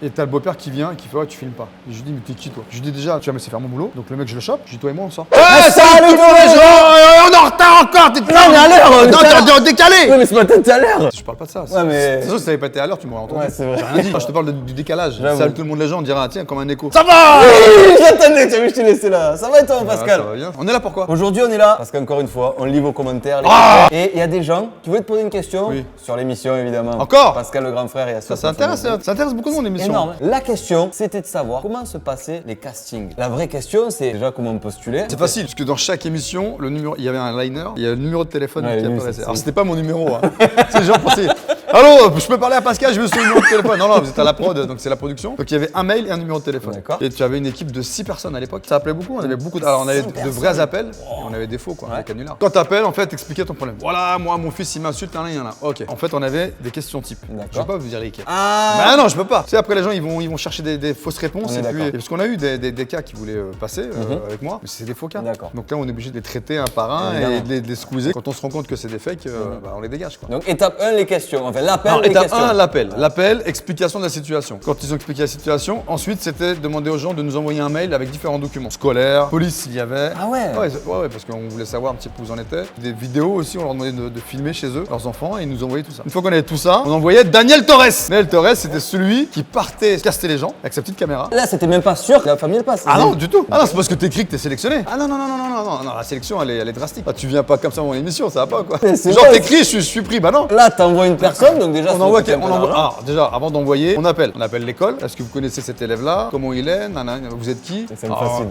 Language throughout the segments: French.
Et t'as le beau-père qui vient et qui fait ouais, tu filmes pas. Et je lui dis mais t'es qui toi? Je lui dis déjà tu vas me laisser faire mon boulot. Donc le mec je le chope, je dis toi et moi on sort. Salut tous les gens. On est en retard encore, t'es Non mais à l'heure. Non t'es décalé. Ouais mais ce matin t'es à l'heure. Je parle pas de ça. Ouais mais. De toute façon si t'avais pas été à l'heure tu m'aurais entendu. Ouais c'est vrai. J'ai rien dit. Je te parle du décalage. Salut tout le monde les gens on dira tiens comme un écho. Ça va. J'attendais, tu as vu je t'ai laissé là. Ça va et toi Pascal? Ça va bien. On est là pourquoi? Aujourd'hui on est là parce qu'encore une fois on lit vos commentaires. Et il y a des gens qui voulaient te poser une question sur l'émission évidemment. Encore Pascal le grand frère et ça intéresse beaucoup de monde l'émission. Énorme. La question c'était de savoir comment se passaient les castings. La vraie question c'est déjà comment postuler. C'est facile parce que dans chaque émission le numéro il y avait un liner, il y a le numéro de téléphone qui apparaissait. Alors c'était pas mon numéro hein. C'est les gens pensaient allô, je peux parler à Pascal, je veux son numéro de téléphone. Non, vous êtes à la prod, donc c'est la production. Donc il y avait un mail et un numéro de téléphone. D'accord. Et tu avais une équipe de 6 personnes à l'époque. Ça appelait beaucoup, on avait beaucoup alors on avait de vrais appels et on avait des faux quoi, des canulars. Quand t'appelles, en fait, t'expliquais ton problème. Voilà, moi, mon fils, il m'insulte, il y en a. Ok. En fait, on avait des questions type. Je peux pas vous dire lesquelles. Ah non, je peux pas. Tu sais, après les gens, ils vont chercher des fausses réponses. Et parce qu'on a eu des cas qui voulaient passer avec moi, mais c'est des faux cas. Donc là, on est obligé de les traiter un par un et de les squeezer. Quand on se rend compte que c'est des fakes, on les dégage quoi. Donc étape 1, les questions. Enfin, l'appel, les étape questions. 1, l'appel. L'appel, explication de la situation. Quand ils ont expliqué la situation, ensuite c'était demander aux gens de nous envoyer un mail avec différents documents. Scolaire, police s'il y avait. Ah ouais. Ouais, parce qu'on voulait savoir un petit peu où vous en étiez. Des vidéos aussi, on leur demandait de filmer chez eux, leurs enfants, et ils nous envoyaient tout ça. Une fois qu'on avait tout ça, on envoyait Daniel Torres. Daniel Torres, c'était celui qui partait caster les gens avec sa petite caméra. Là, c'était même pas sûr que la famille elle passe. Ah non, du tout. Ah non, c'est parce que t'écris que t'es sélectionné. Ah non, la sélection elle est drastique. Ah, tu viens pas comme ça dans l'émission, ça va pas quoi. Genre t'écris, je suis pris, bah non. Là, t'envoies une personne, donc déjà, on envoie. Alors déjà, avant d'envoyer, on appelle l'école. Est-ce que vous connaissez cet élève-là? Comment il est? Vous êtes qui?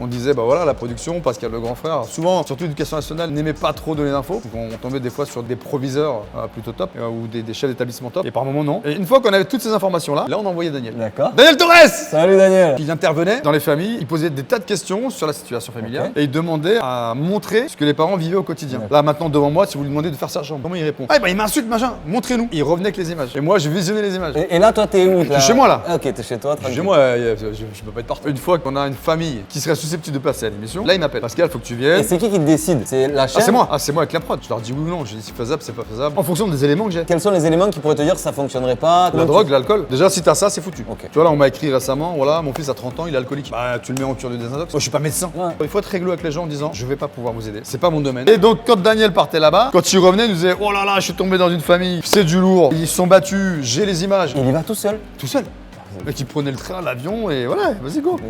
On disait bah voilà la production, Pascal le grand frère. Souvent, surtout l'éducation nationale n'aimait pas trop donner l'info. Donc on tombait des fois sur des proviseurs plutôt top ou des chefs d'établissement top. Et par moment non. Et une fois qu'on avait toutes ces informations là on envoyait Daniel. D'accord. Daniel Torres. Salut Daniel. Il intervenait dans les familles, il posait des tas de questions sur la situation familiale et il demandait à montrer ce que les parents vivaient au quotidien. Là maintenant devant moi, si vous lui demandez de faire sa chambre, comment il répond? Ah bah il m'insulte machin. Montrez-nous. Il revenait avec les images. Et moi je visionnais les images. Et là toi t'es où? Je suis chez moi là. Ok, t'es chez toi. Chez moi, je peux pas être partout. Une fois qu'on a une famille qui serait susceptible de passer à l'émission, là il m'appelle. Pascal, faut que tu viennes. Et c'est qui te décide? C'est la chaîne? C'est moi avec la prod. Je leur dis oui ou non. Je dis c'est faisable, c'est pas faisable. En fonction des éléments que j'ai. Quels sont les éléments qui pourraient te dire que ça fonctionnerait pas? La drogue, l'alcool. Déjà si t'as ça, c'est foutu. Okay. Tu vois là, on m'a écrit récemment, voilà, mon fils a 30 ans, il est alcoolique. Bah tu le mets en cure de désintox. Moi je suis pas médecin. Ouais. Il faut être réglo avec les gens en disant je vais pas pouvoir vous aider. C'est pas mon domaine. Et donc quand Daniel partait là-bas, quand il revenait, il nous disait oh là là, je suis tombé dans une famille, c'est du lourd, ils se sont battus, j'ai les images. Il y va tout seul? Tout seul. Le mec il prenait le train, l'avion et voilà, vas-y go.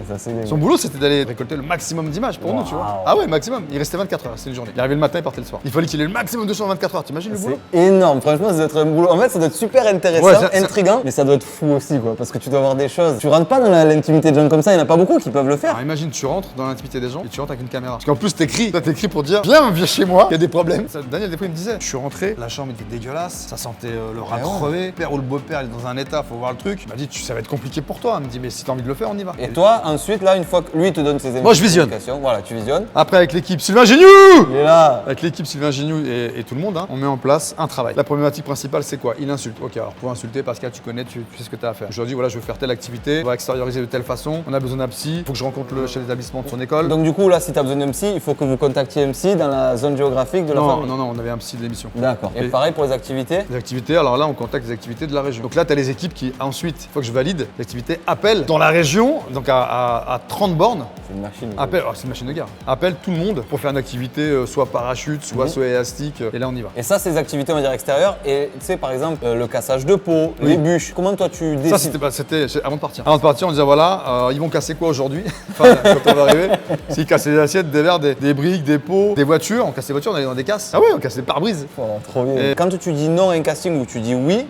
Son boulot c'était d'aller récolter le maximum d'images pour nous, tu vois. Ah ouais, maximum. Il restait 24 heures, c'est une journée. Il arrivait le matin, il partait le soir. Il fallait qu'il ait le maximum de choses en 24 heures, t'imagines le boulot? C'est énorme, franchement ça doit être un boulot. En fait ça doit être super intéressant, intriguant, mais ça doit être fou aussi quoi, parce que tu dois avoir des choses. Tu rentres pas dans l'intimité de gens comme ça, il y en a pas beaucoup qui peuvent le faire. Alors imagine tu rentres dans l'intimité des gens et tu rentres avec une caméra. Parce qu'en plus t'écris pour dire viens chez moi, il y a des problèmes. Daniel des fois il me disait, je suis rentré, la chambre était dégueulasse, ça sentait le rat crevé, le père ou le beau-père il est dans un état, faut voir le truc. Il m'a dit ça va être compliqué pour toi. Il me dit mais si t'as envie de le faire, on y va. Et toi, ensuite, là, une fois que lui te donne ses moi, je visionne. Voilà, tu visionnes. Après, avec l'équipe Sylvain Gignoux, il est là. Avec l'équipe Sylvain Gignoux et tout le monde, on met en place un travail. La problématique principale, c'est quoi? Il insulte. Ok, alors pour insulter, Pascal, tu connais, tu sais ce que tu as à faire. Je leur dis, voilà, je veux faire telle activité, on va extérioriser de telle façon, on a besoin d'un psy, il faut que je rencontre le chef d'établissement de son école. Donc, du coup, là, si tu as besoin d'un psy, il faut que vous contactiez un psy dans la zone géographique de la famille. Non, on avait un psy de l'émission. D'accord. Et pareil pour les activités? Les activités, alors là, on contacte les activités de la région. Donc là, tu as les équipes qui, ensuite, il faut que je valide, l'activité appelle dans la région. Donc à 30 bornes, c'est une machine. C'est une machine de guerre. Appelle tout le monde pour faire une activité, soit parachute, soit saut élastique, et là on y va. Et ça, c'est des activités, on va dire, extérieures. Et tu sais, par exemple, le cassage de peau, les bûches, comment toi tu décides? Ça, c'était avant de partir. Avant de partir, on disait voilà, ils vont casser quoi aujourd'hui? Enfin, quand on va arriver, s'ils cassaient des assiettes, des verres, des briques, des pots, des voitures, on cassait des voitures, on allait dans des casses. Ah ouais, on cassait des pare-brises. Oh, trop bien. Et quand tu dis non à un casting ou tu dis oui,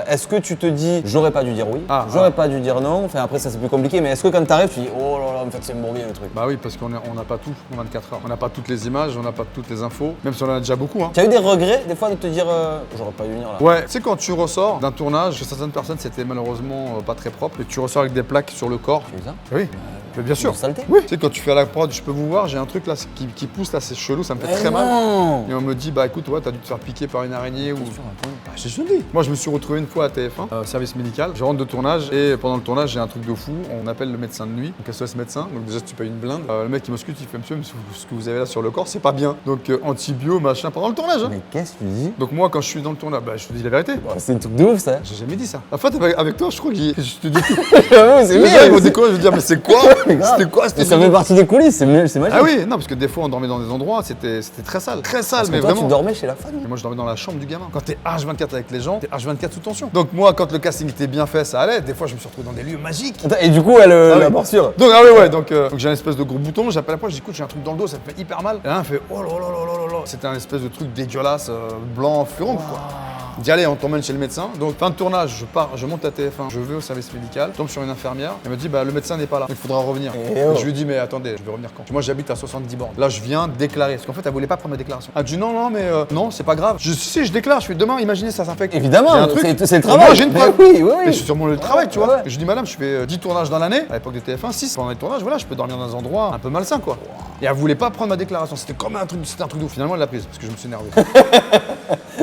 est-ce que tu te dis j'aurais pas dû dire oui, j'aurais pas dû dire non? Enfin, après, ça c'est plus compliqué, mais est-ce que quand t'arrives, tu dis oh là là, en fait, c'est bourbier le truc? Bah oui, parce qu'on n'a pas tout en 24 heures. On n'a pas toutes les images, on n'a pas toutes les infos, même si on en a déjà beaucoup. Tu as eu des regrets des fois de te dire j'aurais pas dû venir là? Ouais, tu sais, quand tu ressors d'un tournage, certaines personnes c'était malheureusement pas très propre et tu ressors avec des plaques sur le corps. Tu fais ça? Oui. Mais bien sûr. Saleté. Oui. Tu sais, quand tu fais la prod, je peux vous voir, j'ai un truc là qui pousse, là, c'est chelou, ça me fait très mal. Et on me dit, bah écoute, ouais, t'as dû te faire piquer par une araignée ou. Bah, je te dis. Moi, je me suis retrouvé une fois à TF1, service médical. Je rentre de tournage et pendant le tournage, j'ai un truc de fou. On appelle le médecin de nuit, donc SOS médecin. Donc déjà, tu payes une blinde. Le mec, il m'auscute, il fait monsieur, ce que vous avez là sur le corps, c'est pas bien. Donc antibio, machin, pendant le tournage. Hein. Mais qu'est-ce que tu dis? Donc moi, quand je suis dans le tournage, bah, je te dis la vérité. C'est un truc de ouf, ça. J'ai jamais dit ça. En fait, avec toi, je crois que je te dis tout. C'est Les gens, ils vont découvrir, je veux dire, mais c'est quoi? C'était quoi? Ça fait partie des coulisses, c'est magique. Ah oui, non, parce que des fois, on dormait dans des endroits, c'était très sale. Très sale, Parce que mais toi, vraiment. tu dormais chez la famille. Et moi, je dormais dans la chambre du gamin. Quand t'es H24 avec les gens, t'es H24 sous tension. Donc moi, quand le casting était bien fait, ça allait. Des fois, je me suis retrouvé dans des lieux magiques. Et du coup, elle la oui. morsure. Donc, ah ouais, donc j'ai un espèce de gros bouton, j'appelle la poche, je dis écoute, j'ai un truc dans le dos, ça me fait hyper mal. Et là, il fait oh là là là là là. C'était un espèce de truc dégueulasse, blanc, fluorant, quoi. Dit allez, on t'emmène chez le médecin. Donc fin de tournage, je pars, je monte à TF1, je vais au service médical, je tombe sur une infirmière, elle me dit bah le médecin n'est pas là, il faudra revenir. Et je lui dis mais attendez, je vais revenir quand? Moi j'habite à 70 bornes. Là je viens déclarer, parce qu'en fait elle voulait pas prendre ma déclaration. Elle dit non mais non c'est pas grave. Si je déclare, je fais demain, imaginez ça s'infecte. Évidemment, c'est le travail. Moi j'ai une preuve. Oui. Et c'est sur mon lieu de travail, tu vois. Ouais. Et je dis madame, je fais 10 tournages dans l'année, à l'époque de TF1, 6 pendant les tournages, voilà, je peux dormir dans des endroits un peu malsains quoi. Et elle voulait pas prendre ma déclaration, c'était comme un truc de ouf. Finalement elle l'a prise parce que je me suis énervé.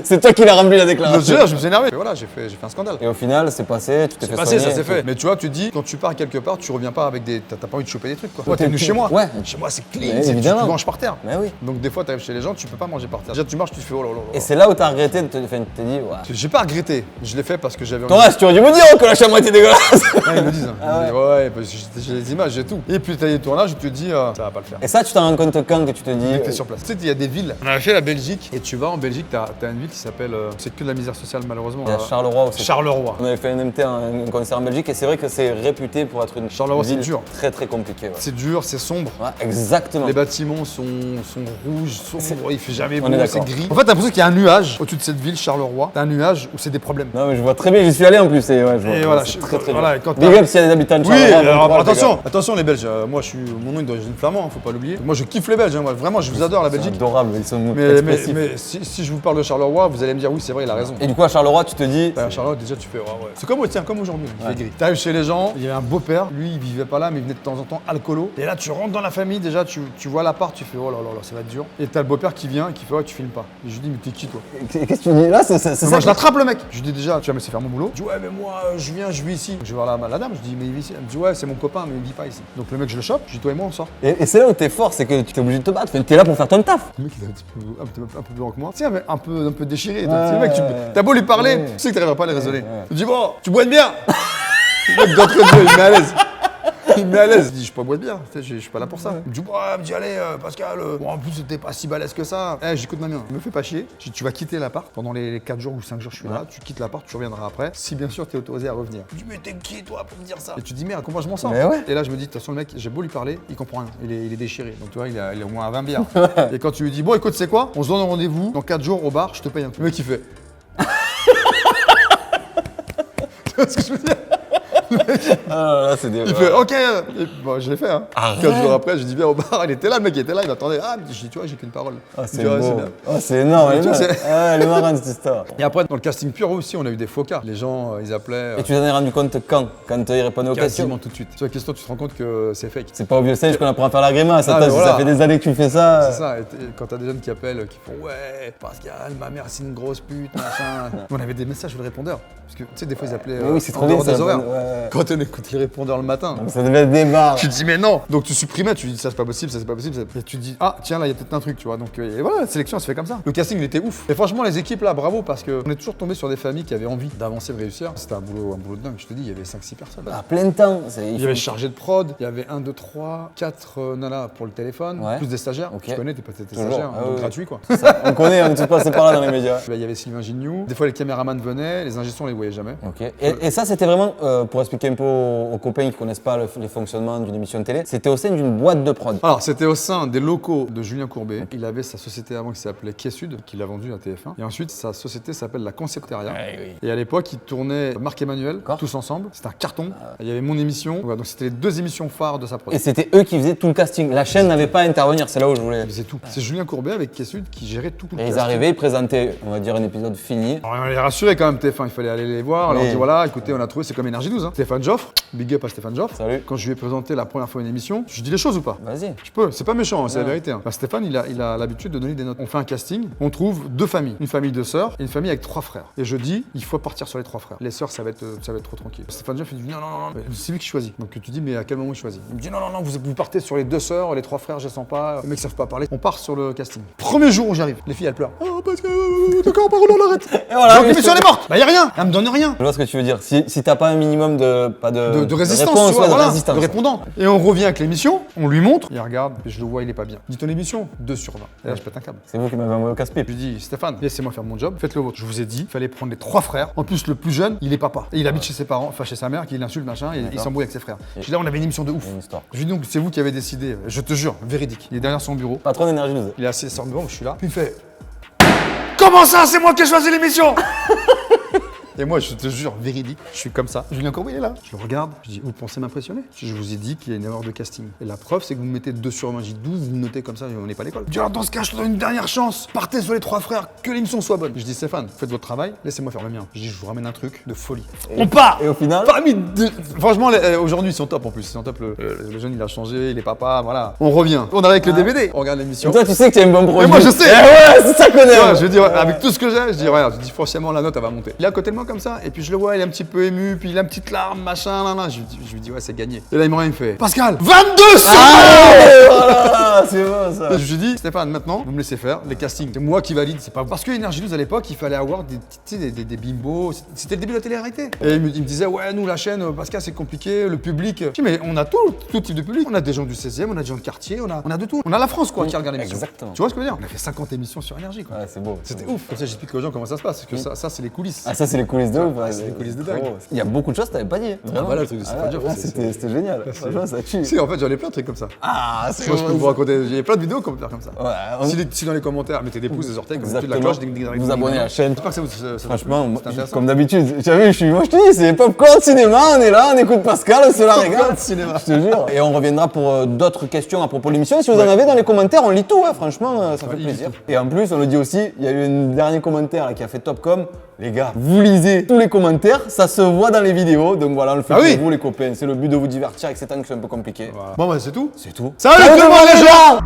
C'est toi qui l'as rempli la déclaration. Je me suis énervé. Et voilà, j'ai fait un scandale. Et au final, c'est passé, tu t'es fait passé, soigner. ça s'est fait. Mais tu vois, tu dis, quand tu pars quelque part, tu reviens pas avec des. T'as pas envie de choper des trucs quoi. Toi, t'es venu chez moi. Ouais. Chez moi, c'est clean. Mais Tu évidemment. manges par terre. Mais oui. Donc des fois, t'arrives chez les gens, tu peux pas manger par terre. Déjà, tu marches, tu te fais oh là là là. Et c'est là où t'as regretté de te dire, ouais. J'ai pas regretté. Je l'ai fait parce que j'avais. Ton reste, tu aurais dû me dire que la chambre était dégueulasse. Ouais, ils me disent. Ouais, parce que j'ai les images, j'ai tout. Et puis t'as les tournages où tu te dis, ça va pas le faire. Et ça, tu t'en rends compte quand que tu te dis. T'es sur place. Tu sais, il y a des villes. On a fait la Belgique et tu vas en Belgique, t'as une ville qui s'appelle. C'est que de la misère sociale malheureusement. Il y a Charleroi aussi. Charleroi. On avait fait un MT, un concert en Belgique, et c'est vrai que c'est réputé pour être une Charleroi, c'est ville dur. très très compliquée. Ouais. C'est dur, c'est sombre. Ouais, exactement. Les bâtiments sont rouges, sombres, il fait jamais beau, On est c'est d'accord. gris. En fait, t'as l'impression qu'il y a un nuage au-dessus de cette ville, Charleroi. T'as un nuage où c'est des problèmes. Non, mais je vois très bien, j'y suis allé en plus. Et ouais, je vois, Et voilà, c'est très très voilà, dur. quand Big up s'il y a des habitants de Oui, Charleroi. alors, bon courage, les gars. attention les Belges. Moi, mon nom est d'origine flamand, faut pas l'oublier. Moi, je kiffe les Belges. Moi, vraiment, je vous adore la C'est Belgique. adorable, ils sont Mais expressifs. si je vous parle de Charleroi, vous allez me dire oui, c'est vrai, il a raison. Et du coup, à Charleroi, tu te dis. À Charleroi, déjà, tu fais ouais. C'est comme aujourd'hui, il fait gris. T'arrives chez les gens, il y avait un beau-père, lui, il vivait pas là, mais il venait de temps en temps alcoolo. Et là, tu rentres dans la famille, déjà, tu vois l'appart, tu fais oh là là là, ça va être dur. Et t'as le beau-père qui vient et qui fait ouais, tu filmes pas. Et je lui dis mais t'es qui toi? Qu'est-ce que tu dis là? C'est ça. Moi, je l'attrape le mec. Je lui dis déjà, tu vas me laisser faire mon boulot. Je dis ouais, mais moi, je vis ici. Je vais voir la dame, je dis mais il vit ici. Elle me dit ouais, c'est mon copain, mais il vit pas ici. Donc le mec, je le chope, je dis toi et moi, on sort. Et c'est là où t'es fort, c'est que tu es obligé de te battre. T'es là pour faire ton taf. Le mec, il est un peu plus grand que moi. Tiens, mais un peu déchiré. Donc, le mec, t'as beau lui parler, tu sais que t'arriveras pas à les raisonner. Je dis bon, tu bois de bière. Le mec d'entrée de jeu, il me met à l'aise. Il me met à l'aise. Je dis, je peux pas boire de bière, je suis pas là pour ça. Il me dit, il me dit, allez, Pascal, bon, en plus, c'était pas si balèze que ça. J'écoute ma mère, il me fait pas chier. Je dis, tu vas quitter l'appart pendant les 4 jours ou 5 jours, je suis là. Tu quittes l'appart, tu reviendras après. Si bien sûr, t'es autorisé à revenir. Je dis, mais t'es qui, toi, pour me dire ça? Et tu dis, merde, comment je m'en sors? Et là, je me dis, de toute façon, le mec, j'ai beau lui parler, il comprend rien. Il est déchiré. Donc, tu vois, il est au moins à 20 bières. Et quand tu lui dis, bon, écoute, c'est quoi? On se donne un rendez-vous dans 4 jours au bar, je te paye un truc. Le mec, il fait. Tu vois ce que je veux dire? Ah là, c'est des. Il fait OK. Et bon, je l'ai fait. 4 jours après, je dis bien au bar, il était là, le mec il était là, il m'attendait. Je dis, tu vois, j'ai qu'une parole. C'est beau. C'est énorme. Elle est marrante cette histoire. Et après, dans le casting pur aussi, on a eu des faux cas. Les gens, ils appelaient. Et tu t'en es rendu compte quand ils répondaient aux questions? Quasiment tout de suite. Sur la question, tu te rends compte que c'est fake. C'est pas au vieux stage qu'on apprend à faire la grimace. Ah, Attends, si voilà. ça fait des années que tu fais ça. C'est ça. Et quand t'as des jeunes qui appellent, qui font ouais, Pascal, ma mère c'est une grosse pute, machin. On avait des messages sur le répondeur. Parce que tu sais, des fois ils appelaient oui, c'est trop en dehors bien, des ça, horaires. ouais. Quand on écoute les répondeurs le matin. Ça devait être des barres. Tu te dis mais non. Donc tu supprimais, tu dis ça c'est pas possible, ça c'est pas possible. Et tu te dis ah tiens là il y a peut-être un truc, tu vois. Donc et voilà, la sélection elle se fait comme ça. Le casting il était ouf. Et franchement les équipes là, bravo parce que on est toujours tombé sur des familles qui avaient envie d'avancer, de réussir. C'était un boulot de dingue. Je te dis, il y avait 5-6 personnes. À plein temps. Il y avait chargé de prod, il y avait 1, 2, 3, 4 nanas pour le téléphone, plus des stagiaires. Okay. Tu connais, t'es stagiaire, donc gratuit quoi. Ça, on connaît, on est tous passés par là dans les médias. Il y avait Sylvain Gignoux, des fois les caméramans venaient, les ingé sons on les voyait jamais. Ok. Et ça c'était vraiment, pour expliquer un peu aux copains qui connaissent pas les fonctionnements d'une émission de télé, c'était au sein d'une boîte de prod. Alors c'était au sein des locaux de Julien Courbet. Il avait sa société avant qui s'appelait Quai Sud, qu'il a vendue à TF1. Et ensuite sa société s'appelle La Concepteria. Et à l'époque il tournait Marc Emmanuel, tous ensemble. C'était un carton. Il y avait mon émission. Voilà, donc c'était les 2 émissions phares de sa prod. Et c'était eux qui faisaient tout le casting. La chaîne n'avait pas à intervenir, c'est là où je voulais. Ils faisaient tout. C'est Julien Courbet avec Quai Sud qui gérait tout le Et ils casting. arrivaient, ils présentaient, on va dire, un épisode fini. Alors, on les rassurait quand même TF1, il fallait aller les voir. On leur dit voilà, écoutez, on a trouvé, c'est comme Énergie 12. Stéphane Joffre, big up à Stéphane Joffre. Salut. Quand je lui ai présenté la première fois une émission, je dis les choses ou pas? Vas-y. Je peux, c'est pas méchant, c'est la vérité. Bah, Stéphane, il a l'habitude de donner des notes. On fait un casting, on trouve 2 familles. Une famille de sœurs et une famille avec 3 frères. Et je dis, il faut partir sur les 3 frères. Les sœurs, ça va être trop tranquille. Stéphane Joffre, il dit non, c'est lui qui choisit. Donc tu dis, mais à quel moment il choisit? Il me dit non, vous partez sur les 2 sœurs, les 3 frères, je les sens pas. Les mecs savent pas parler. On part sur le casting. Premier jour où j'arrive, les filles elles pleurent. Oh, parce que d'accord, par contre, on arrête. Et voilà, donc l'émission elle est morte. Bah y a rien, elle me donne rien. Je vois ce que tu veux dire. Si t'as pas un minimum de résistance, réponse, tu vois, ouais, voilà, résistance. de répondant. Et on revient avec l'émission, on lui montre, il regarde, et je le vois, il est pas bien. Dis ton émission, 2 sur 20. Et là, je pète un câble. C'est vous qui m'avez envoyé au casse-pipe. Je lui dis, Stéphane, laissez-moi faire mon job, faites le vôtre. Je vous ai dit, il fallait prendre les 3 frères. En plus, le plus jeune, il est papa. Et il habite chez ses parents, enfin chez sa mère, qui l'insulte, machin, et il s'embrouille avec ses frères. Je dis là, on avait une émission de ouf. Une histoire. Je lui dis donc, c'est vous qui avez décidé, je te jure, véridique. Il est derrière son bureau, Patron d'énergie news. il est assis sur le bureau, je suis là. Puis il fait, comment ça, c'est moi qui ai choisi l'émission? Et moi, je te jure, véridique, je suis comme ça. Julien Courbet, il est là. Je le regarde, je dis, vous pensez m'impressionner? Je vous ai dit qu'il y a une erreur de casting. Et la preuve, c'est que vous me mettez 2 sur 20. J'ai dit, 12, vous me notez comme ça, on n'est pas à l'école. Je dis, alors dans ce cas, je te donne une dernière chance. Partez sur les 3 frères, que l'émission soit bonne. Je dis, Stéphane, faites votre travail, laissez-moi faire le mien. Je dis, je vous ramène un truc de folie. On part. Et au final Franchement, aujourd'hui, ils sont top en plus. Ils sont top. Le jeune, il a changé, il est papa, voilà. On revient. On arrive avec le DVD. On regarde l'émission. Toi, tu sais que tu as une bonne projet. Mais moi, je sais. Ouais, c'est ça qu'on aime. Je dis, avec tout ce que j'ai, je dis, regarde, je dis, forcément, la note, elle va monter. Il est à côté de moi comme ça, et puis je le vois, il est un petit peu ému, puis il a une petite larme, machin, là. Je lui dis, ouais, c'est gagné. Et là, il me regarde, il me fait, Pascal, 22 sur 20. Voilà, c'est bon ça. Je lui dis, Stéphane, maintenant, vous me laissez faire les castings. C'est moi qui valide, c'est pas parce que Énergie News à l'époque, il fallait avoir des bimbos. C'était le début de la télé-réalité. Et il me disait, ouais, nous, la chaîne, Pascal, c'est compliqué, le public. Je dis, mais on a tout type de public. On a des gens du 16e, on a des gens de quartier, on a de tout. On a la France, quoi, qui regarde l'émission. Exactement. Tu vois ce que je veux dire? On a fait 50 émissions sur Énergie, quoi. Ouais, c'est beau. C'était ouf. Comme ça, j'explique aux gens comment ça se passe. Parce que ça, c'est les coulisses. Ah, ça, c'est les coulisses de ouf. C'est les coulisses de dingue. Il y a beaucoup de choses que t'avais pas dit. Vraiment. Voilà, le truc de Stéphane Joffre, C'était génial. Franchement, ça tue. Si, en fait, j'en ai plein de trucs comme ça. Ah, c'est Je peux vous raconter. Il y a plein de vidéos comme ça. Ouais, Si dans les commentaires, mettez des pouces, des orteils, comme de la exactement. cloche, Vous abonnez à la chaîne. J'espère que ça Franchement, c'est intéressant. comme d'habitude, tu as vu, moi je te dis, c'est Popcorn Cinéma, on est là, on écoute Pascal, on se la regarde. Cinéma. Je te jure. Et on reviendra pour d'autres questions à propos de l'émission. Si vous en avez dans les commentaires, on lit tout, ouais, franchement, ça fait plaisir. Et en plus, on le dit aussi, il y a eu un dernier commentaire là, qui a fait Topcom. Les gars, vous lisez tous les commentaires, ça se voit dans les vidéos. Donc voilà, on le fait pour vous les copains. C'est le but de vous divertir avec ces temps qui sont un peu compliqués. Voilà. Bon, bah c'est tout. C'est tout. Salut tout le monde les gens!